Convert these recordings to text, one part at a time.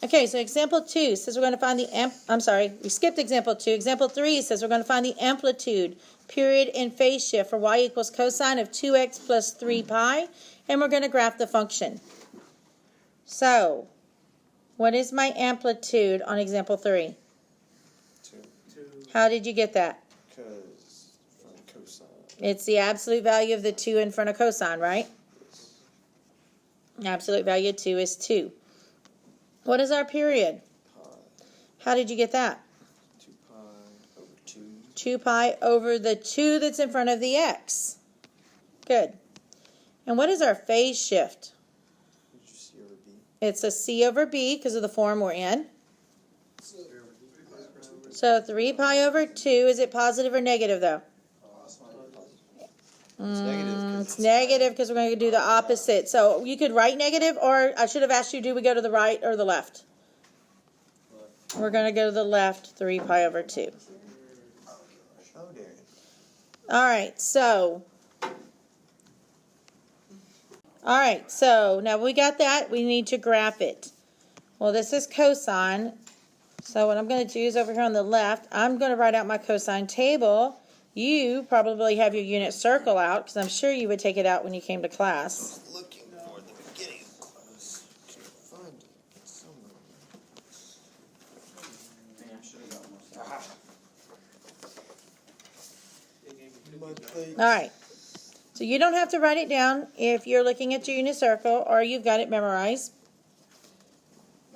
Okay, so example 2 says we're going to find we skipped example 2. Example 3 says we're going to find the amplitude, period, and phase shift for y equals cosine of 2x plus 3 pi, and we're going to graph the function. So, what is my amplitude on example 3? 2. How did you get that? Because from cosine. It's the absolute value of the 2 in front of cosine, right? Yes. Absolute value of 2 is 2. What is our period? Pi. How did you get that? 2 pi over 2. 2 pi over the 2 that's in front of the x. Good. And what is our phase shift? C over B. It's a c over b because of the form we're in. So 3 pi over 2, is it positive or negative though? It's negative. It's negative because we're going to do the opposite. So you could write negative, or I should have asked you, do we go to the right or the left? We're going to go to the left, 3 pi over 2. Oh, dear. All right, so now we got that. We need to graph it. Well, this is cosine. So what I'm going to do is over here on the left, I'm going to write out my cosine table. You probably have your unit circle out because I'm sure you would take it out when you came to class. Looking for the beginning of class. Can't find it. It's somewhere. All right. So you don't have to write it down if you're looking at your unit circle or you've got it memorized.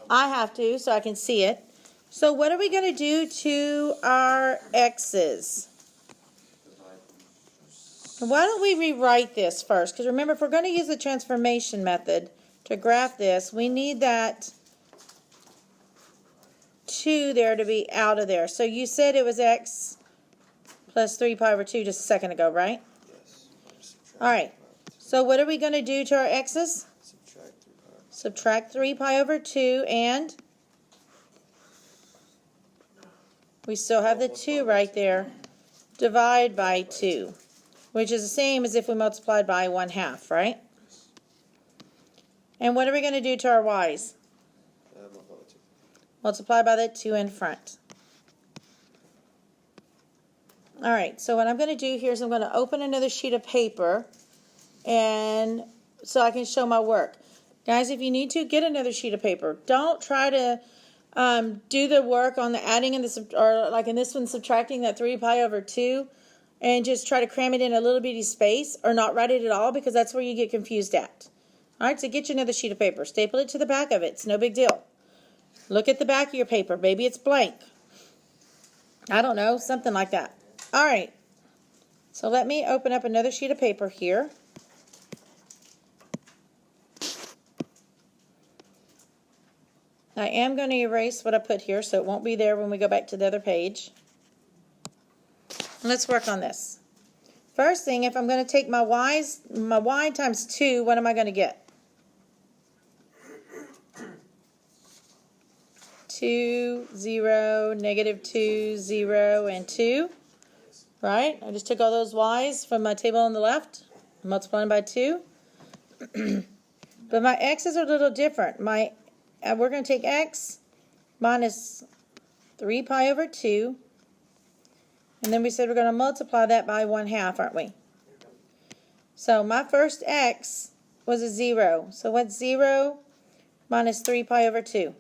I have to so I can see it. So what are we going to do to our x's? Why don't we rewrite this first? Because remember, if we're going to use the transformation method to graph this, we need that 2 there to be out of there. So you said it was x plus 3 pi over 2 just a second ago, right? Yes. All right. So what are we going to do to our x's? Subtract 3 pi. Subtract 3 pi over 2, and we still have the 2 right there. Divide by 2, which is the same as if we multiplied by 1/2, right? And what are we going to do to our y's? Multiply by the 2 in front. All right, so what I'm going to do here is I'm going to open another sheet of paper and so I can show my work. Guys, if you need to, get another sheet of paper. Don't try to do the work on the adding and or like in this one, subtracting that 3 pi over 2 and just try to cram it in a little bitty space or not write it at all, because that's where you get confused at. All right, so get you another sheet of paper. Staple it to the back of it. It's no big deal. Look at the back of your paper. Maybe it's blank. I don't know, something like that. All right, so let me open up another sheet of paper here. I am going to erase what I put here so it won't be there when we go back to the other page. Let's work on this. First thing, if I'm going to take my y times 2, what am I going to get? 2, 0, negative 2, 0, and 2. Right? I just took all those y's from my table on the left, multiplying by 2. But my x's are a little different. We're going to take x minus 3 pi over 2. And then we said we're going to multiply that by 1/2, aren't we? So my first x was a 0. So what's 0 minus 3 pi over 2?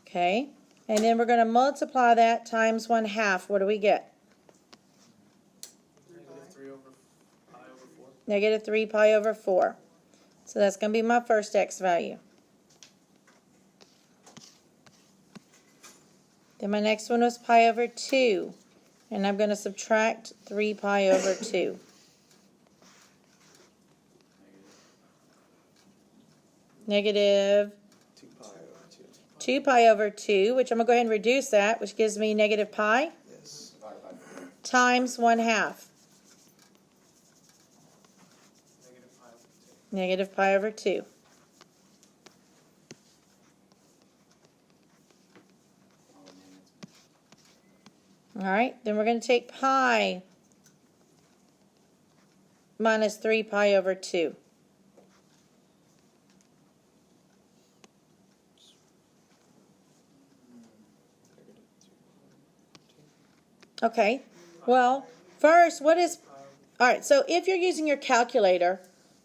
Okay. And then we're going to multiply that times 1/2. What do we get? Negative 3 pi over 4. So that's going to be my first x value. Then my next one was pi over 2. And I'm going to subtract 3 pi over 2. Negative 2 pi over 2, which I'm going to go ahead and reduce that, which gives me negative pi. Yes. Times 1/2. Negative pi over 2. All right, then we're going to take pi minus 3 pi over 2. Okay. Well, first, what is... All right, so if you're using your calculator,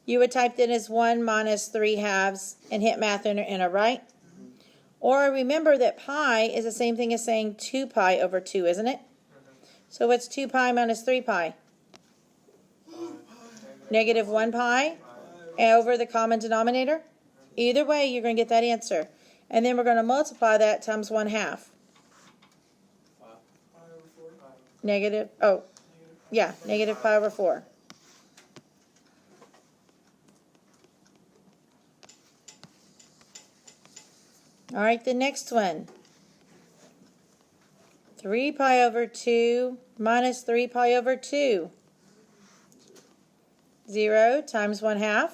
you would type that as 1 minus 3 halves and hit math enter, right? Or remember that pi is the same thing as saying 2 pi over 2, isn't it? So what's 2 pi minus 3 pi? Negative 1 pi over the common denominator. Either way, you're going to get that answer. And then we're going to multiply that times 1/2. Negative, oh, yeah, negative pi over 4. All right, the next one. 3 pi over 2 minus 3 pi over 2. 0 times 1/2.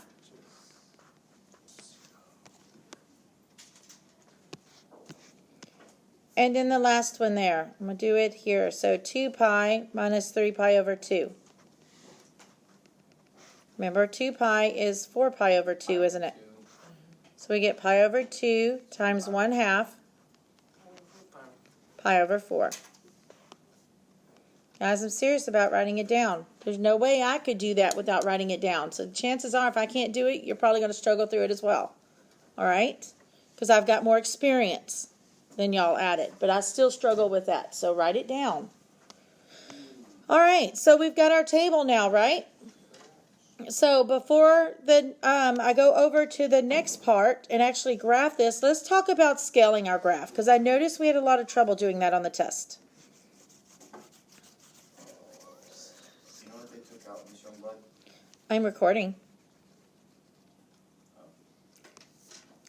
And then the last one there. I'm going to do it here. So 2 pi minus 3 pi over 2. Remember, 2 pi is 4 pi over 2, isn't it? So we get pi over 2 times 1/2 pi over 4. Guys, I'm serious about writing it down. There's no way I could do that without writing it down. So chances are, if I can't do it, you're probably going to struggle through it as well. All right? Because I've got more experience than y'all at it. But I still struggle with that. So write it down. All right. So we've got our table now, right? So before I go over to the next part and actually graph this, let's talk about scaling our graph. Because I noticed we had a lot of trouble doing that on the test. You know what they took out in the Youngblood? I'm recording.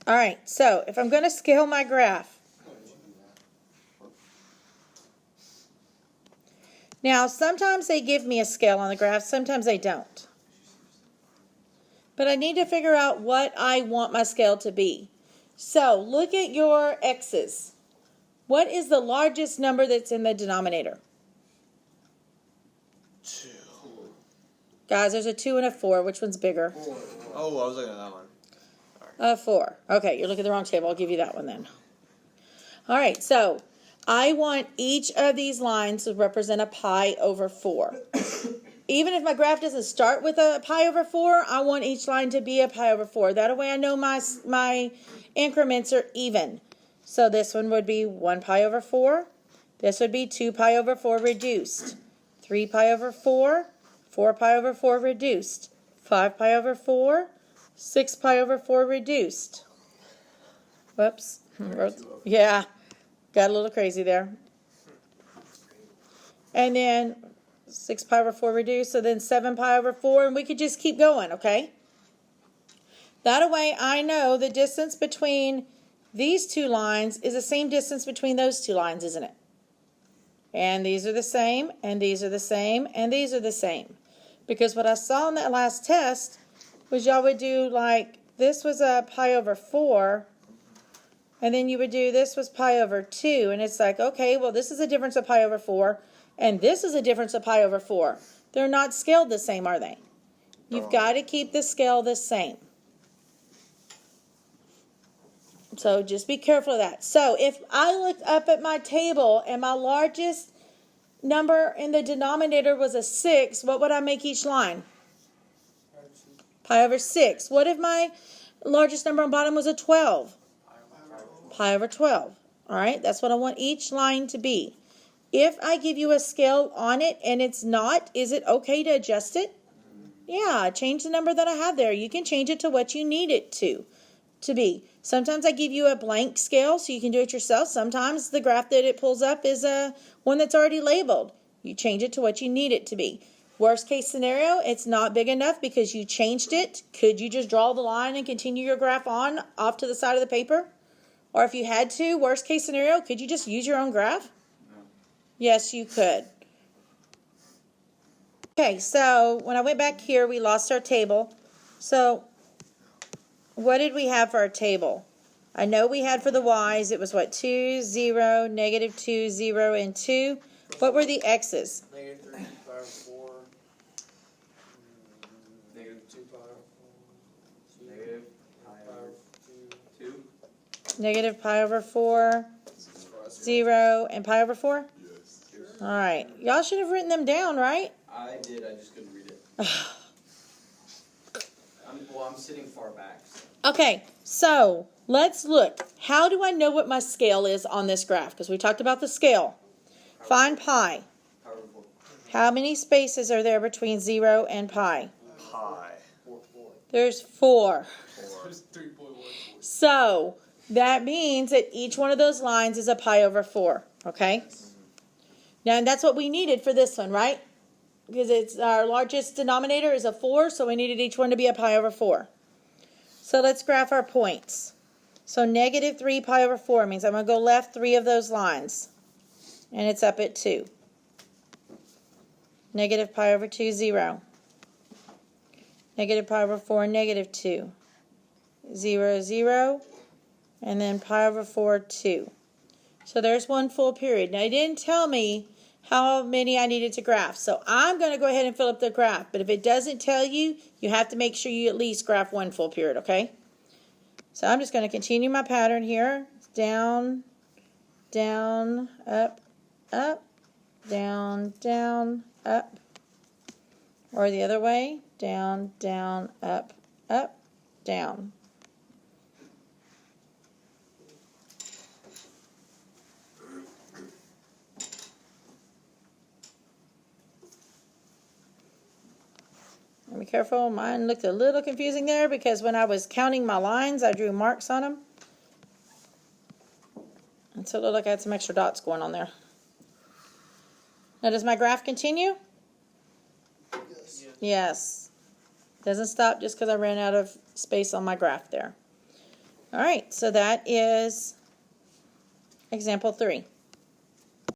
All right, so if I'm going to scale my graph. Now, sometimes they give me a scale on the graph, sometimes they don't. But I need to figure out what I want my scale to be. So, look at your x's. What is the largest number that's in the denominator? 2. Guys, there's a 2 and a 4. Which one's bigger? 4. Oh, I was looking at that one. 4. Okay, you're looking at the wrong table. I'll give you that one then. All right, so I want each of these lines to represent a pi over 4. Even if my graph doesn't start with a pi over 4, I want each line to be a pi over 4. That way I know my increments are even. So this one would be 1 pi over 4. This would be 2 pi over 4 reduced. 3 pi over 4. 4 pi over 4 reduced. 5 pi over 4. 6 pi over 4 reduced. Whoops. Yeah, got a little crazy there. And then 6 pi over 4 reduced, so then 7 pi over 4, and we could just keep going, okay? That way I know the distance between these two lines is the same distance between those two lines, isn't it? And these are the same, and these are the same, and these are the same. Because what I saw in that last test was y'all would do like, this was a pi over 4, and then you would do this was pi over 2, and it's like, okay, well this is a difference of pi over 4, and this is a difference of pi over 4. They're not scaled the same, are they? You've got to keep the scale the same. So just be careful of that. So if I looked up at my table and my largest number in the denominator was a 6, what would I make each line? Pi over 6. What if my largest number on bottom was a 12? Pi over 12. All right, that's what I want each line to be. If I give you a scale on it and it's not, is it okay to adjust it? Yeah, change the number that I have there. You can change it to what you need it to be. Sometimes I give you a blank scale so you can do it yourself. Sometimes the graph that it pulls up is one that's already labeled. You change it to what you need it to be. Worst case scenario, it's not big enough because you changed it. Could you just draw the line and continue your graph on off to the side of the paper? Or if you had to, worst case scenario, could you just use your own graph? No. Yes, you could. Okay, so when I went back here, we lost our table. So what did we have for our table? I know we had for the y's, it was what, 2, 0, negative 2, 0, and 2. What were the x's? Negative 3 pi over 4. Negative 2 pi over 4. Negative pi over 2. Negative pi over 4, 0, and pi over 4? Yes. All right. Y'all should have written them down, right? I did, I just couldn't read it. I'm sitting far back. So. Okay, so let's look. How do I know what my scale is on this graph? Because we talked about the scale. Find pi. Powerful. How many spaces are there between 0 and pi? Pi. There's 4. There's 3.14. So that means that each one of those lines is a pi over 4. Okay? Now, and that's what we needed for this one, right? Because it's our largest denominator is a 4, so we needed each one to be a pi over 4. So let's graph our points. So negative 3 pi over 4 means I'm going to go left 3 of those lines. And it's up at 2. Negative pi over 2, 0. Negative pi over 4, negative 2. 0, 0. And then pi over 4, 2. So there's one full period. Now, it didn't tell me how many I needed to graph. So I'm going to go ahead and fill up the graph. But if it doesn't tell you, you have to make sure you at least graph one full period, okay? So I'm just going to continue my pattern here. Down, down, up, up, down, down, up. Or the other way. Down, down, up, up, down. Be careful, mine looked a little confusing there because when I was counting my lines, I drew marks on them. And so it looked like I had some extra dots going on there. Now, does my graph continue? Yes. Yes. Doesn't stop just because I ran out of space on my graph there. All right, so that is example 3.